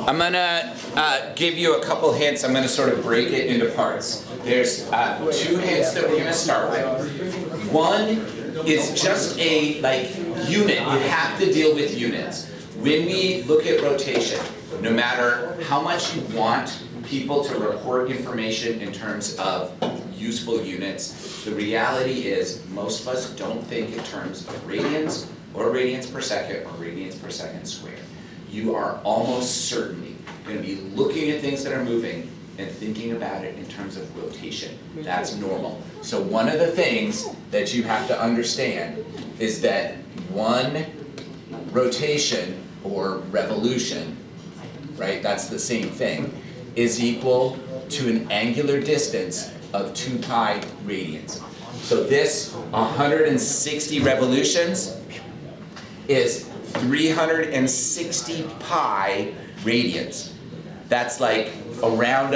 I'm gonna give you a couple hints. I'm gonna sort of break it into parts. There's 2 hints that we're gonna start with. One is just a unit. You have to deal with units. When we look at rotation, no matter how much you want people to report information in terms of useful units, the reality is most of us don't think in terms of radians or radians per second or radians per second squared. You are almost certainly going to be looking at things that are moving and thinking about it in terms of rotation. That's normal. So one of the things that you have to understand is that one rotation or revolution, right, that's the same thing, is equal to an angular distance of 2 pi radians. So this 160 revolutions is 360 pi radians. That's like around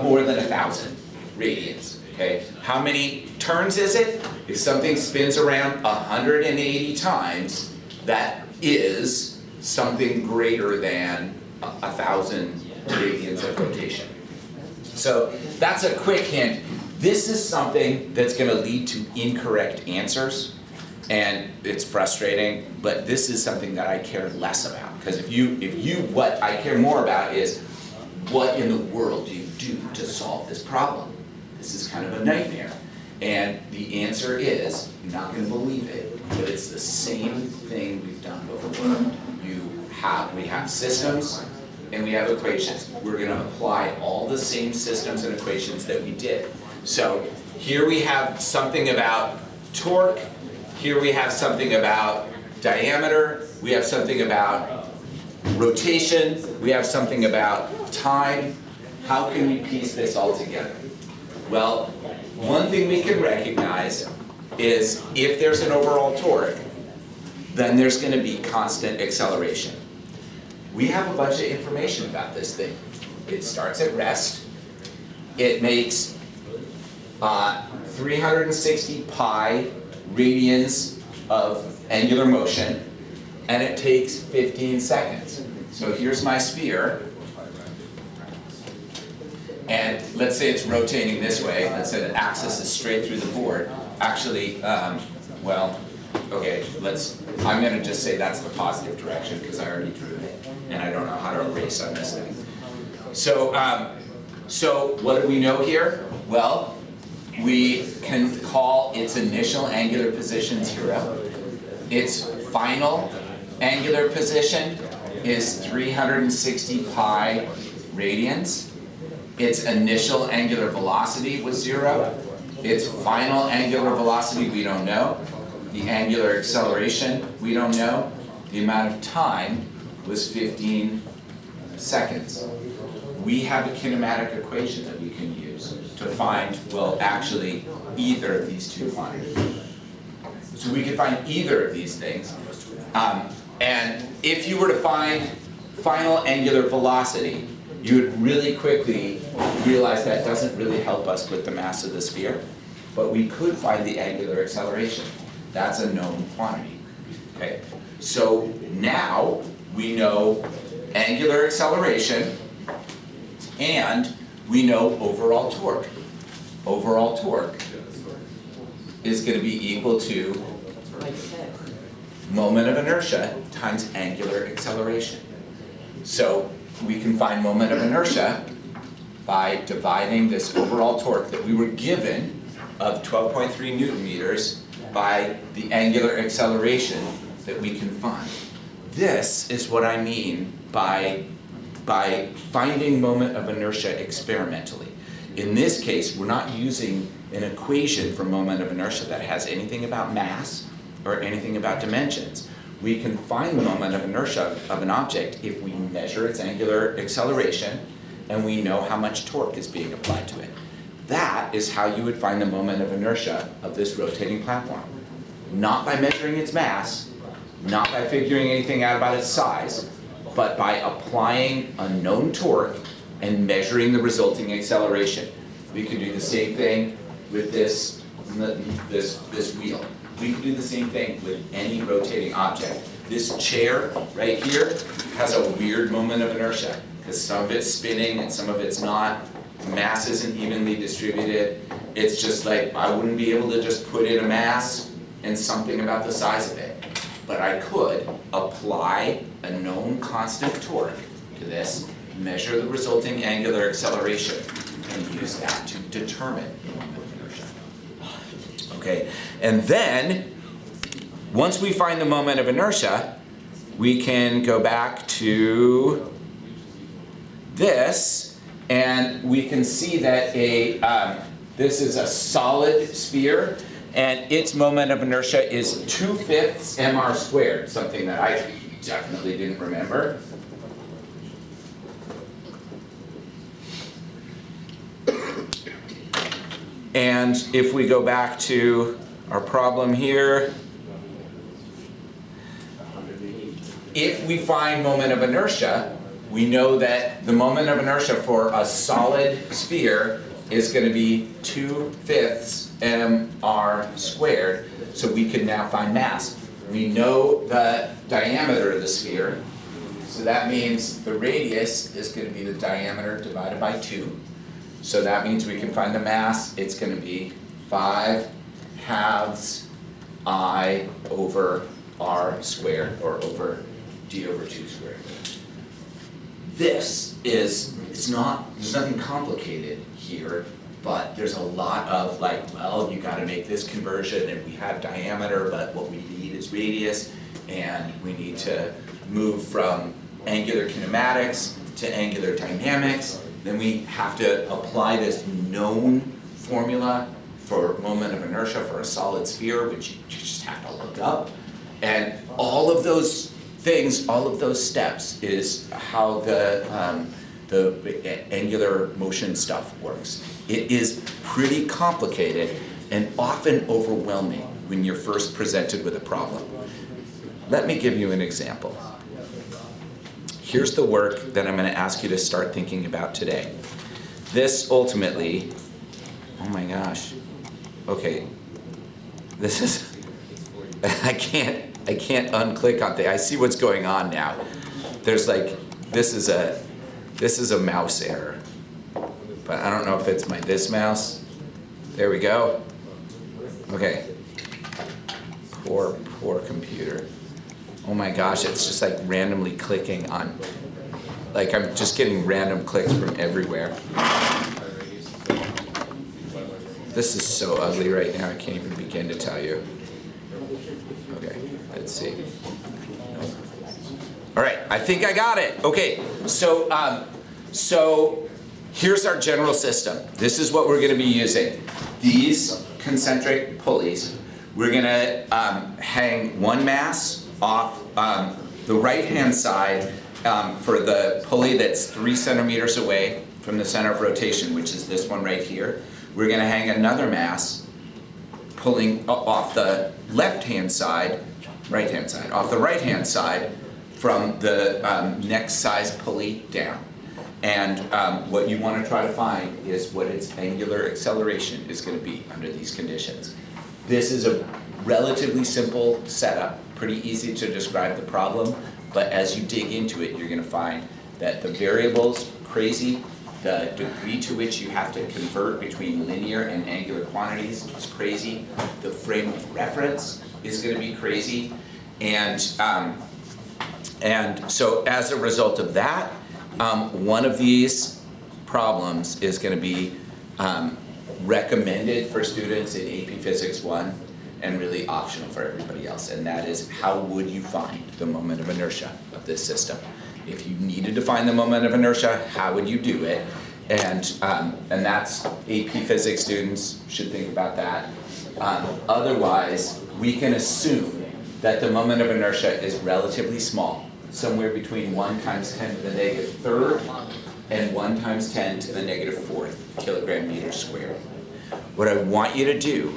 more than 1,000 radians. Okay, how many turns is it? If something spins around 180 times, that is something greater than 1,000 radians of rotation. So that's a quick hint. This is something that's going to lead to incorrect answers, and it's frustrating, but this is something that I care less about, because what I care more about is what in the world do you do to solve this problem? This is kind of a nightmare. And the answer is, you're not going to believe it, but it's the same thing we've done before. We have systems and we have equations. We're going to apply all the same systems and equations that we did. So here we have something about torque, here we have something about diameter, we have something about rotation, we have something about time. How can we piece this all together? Well, one thing we can recognize is if there's an overall torque, then there's going to be constant acceleration. We have a bunch of information about this thing. It starts at rest. It makes 360 pi radians of angular motion, and it takes 15 seconds. So here's my sphere, and let's say it's rotating this way. Let's say the axis is straight through the board. Actually, I'm going to just say that's the positive direction because I already drew it, and I don't know how to erase on this thing. So what do we know here? Well, we can call its initial angular position 0. Its final angular position is 360 pi radians. Its initial angular velocity was 0. Its final angular velocity we don't know. The angular acceleration we don't know. The amount of time was 15 seconds. We have a kinematic equation that we can use to find, well, actually, either of these two quantities. So we can find either of these things. And if you were to find final angular velocity, you would really quickly realize that doesn't really help us with the mass of the sphere, but we could find the angular acceleration. That's a known quantity. Okay? So now we know angular acceleration and we know overall torque. Overall torque is going to be equal to moment of inertia times angular acceleration. So we can find moment of inertia by dividing this overall torque that we were given of 12.3 Newton meters by the angular acceleration that we can find. This is what I mean by finding moment of inertia experimentally. In this case, we're not using an equation for moment of inertia that has anything about mass or anything about dimensions. We can find the moment of inertia of an object if we measure its angular acceleration and we know how much torque is being applied to it. That is how you would find the moment of inertia of this rotating platform. Not by measuring its mass, not by figuring anything out about its size, but by applying a known torque and measuring the resulting acceleration. We could do the same thing with this wheel. We can do the same thing with any rotating object. this chair right here has a weird moment of inertia, because some of it's spinning and some of it's not. Mass isn't evenly distributed. It's just like, I wouldn't be able to just put in a mass and something about the size of it. But I could apply a known constant torque to this, measure the resulting angular acceleration, and use that to determine the moment of inertia. Okay, and then, once we find the moment of inertia, we can go back to this, and we can see that this is a solid sphere, and its moment of inertia is 2/5 mr squared, something that I definitely didn't remember. And if we go back to our problem here, if we find moment of inertia, we know that the moment of inertia for a solid sphere is going to be 2/5 mr squared, so we can now find mass. We know the diameter of the sphere, so that means the radius is going to be the diameter divided by 2. So that means we can find the mass. It's going to be 5/2 I over r squared, or over d over 2 squared. This is, there's nothing complicated here, but there's a lot of like, well, you gotta make this conversion, and we have diameter, but what we need is radius, and we need to move from angular kinematics to angular dynamics. Then we have to apply this known formula for moment of inertia for a solid sphere, which you just have to look up. And all of those things, all of those steps is how the angular motion stuff works. It is pretty complicated and often overwhelming when you're first presented with a problem. Let me give you an example. Here's the work that I'm going to ask you to start thinking about today. This ultimately, oh my gosh, okay, this is, I can't unclick on things. I see what's going on now. There's like, this is a mouse error, but I don't know if it's this mouse. There we go. Okay. Poor computer. Oh my gosh, it's just like randomly clicking on, like I'm just getting random clicks from everywhere. This is so ugly right now, I can't even begin to tell you. Okay, let's see. All right, I think I got it. Okay, so here's our general system. This is what we're going to be using. These concentric pulleys. We're going to hang one mass off the right-hand side for the pulley that's 3 centimeters away from the center of rotation, which is this one right here. We're going to hang another mass pulling off the left-hand side, right-hand side, off the right-hand side from the next size pulley down. And what you want to try to find is what its angular acceleration is going to be under these conditions. This is a relatively simple setup, pretty easy to describe the problem, but as you dig into it, you're going to find that the variables are crazy, the degree to which you have to convert between linear and angular quantities is crazy, the frame of reference is going to be crazy, and so as a result of that, one of these problems is going to be recommended for students in AP Physics 1 and really optional for everybody else, and that is, how would you find the moment of inertia of this system? If you needed to find the moment of inertia, how would you do it? And that's, AP Physics students should think about that. Otherwise, we can assume that the moment of inertia is relatively small, somewhere between 1 times 10 to the negative third and 1 times 10 to the negative fourth kilogram meter squared. What I want you to do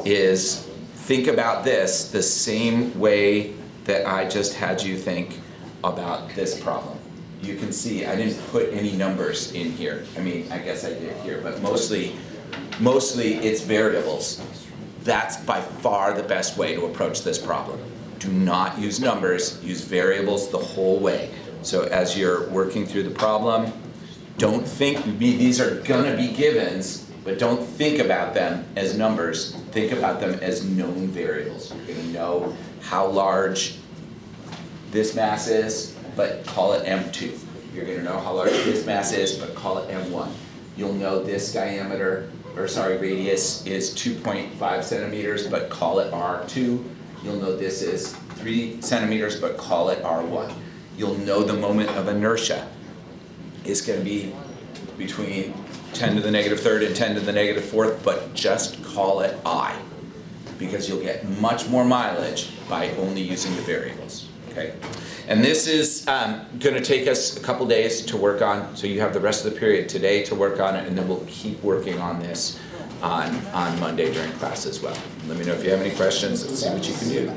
is think about this the same way that I just had you think about this problem. You can see I didn't put any numbers in here. I mean, I guess I did here, but mostly it's variables. That's by far the best way to approach this problem. Do not use numbers, use variables the whole way. So as you're working through the problem, don't think these are gonna be givens, but don't think about them as numbers. Think about them as known variables. You're gonna know how large this mass is, but call it M2. You're gonna know how large this mass is, but call it M1. You'll know this radius is 2.5 centimeters, but call it R2. You'll know this is 3 centimeters, but call it R1. You'll know the moment of inertia is gonna be between 10 to the negative third and 10 to the negative fourth, but just call it I, because you'll get much more mileage by only using the variables, okay? And this is gonna take us a couple days to work on, so you have the rest of the period today to work on it, and then we'll keep working on this on Monday during class as well. Let me know if you have any questions, let's see what you can do.